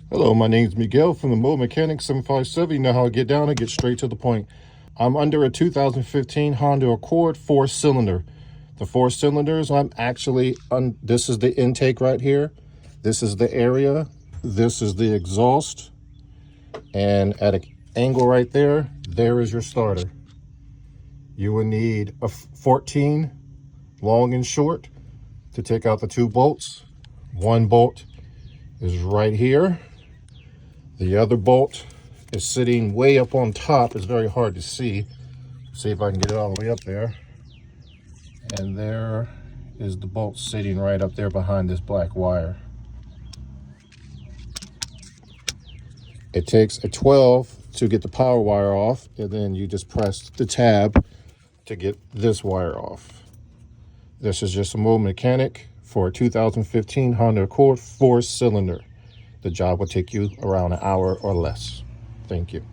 Hello, my name is Miguel from the Mobile 757. You know how I get down and get straight to the point. I'm under a 2015 Honda Accord 4-cylinder. The 4 cylinders, I'm actually this is the intake right here. This is the area. This is the exhaust. And at an angle right there, there is your starter. You will need a 14 long and short to take out the 2 bolts. One bolt is right here. The other bolt is sitting way up on top. It's very hard to see. See if I can get it all the way up there. And there is the bolt sitting right up there behind this black wire. It takes a 12 to get the power wire off, and then you just press the tab to get this wire off. This is just a mobile mechanic for a 2015 Honda Accord 4-cylinder. The job will take you around an hour or less. Thank you.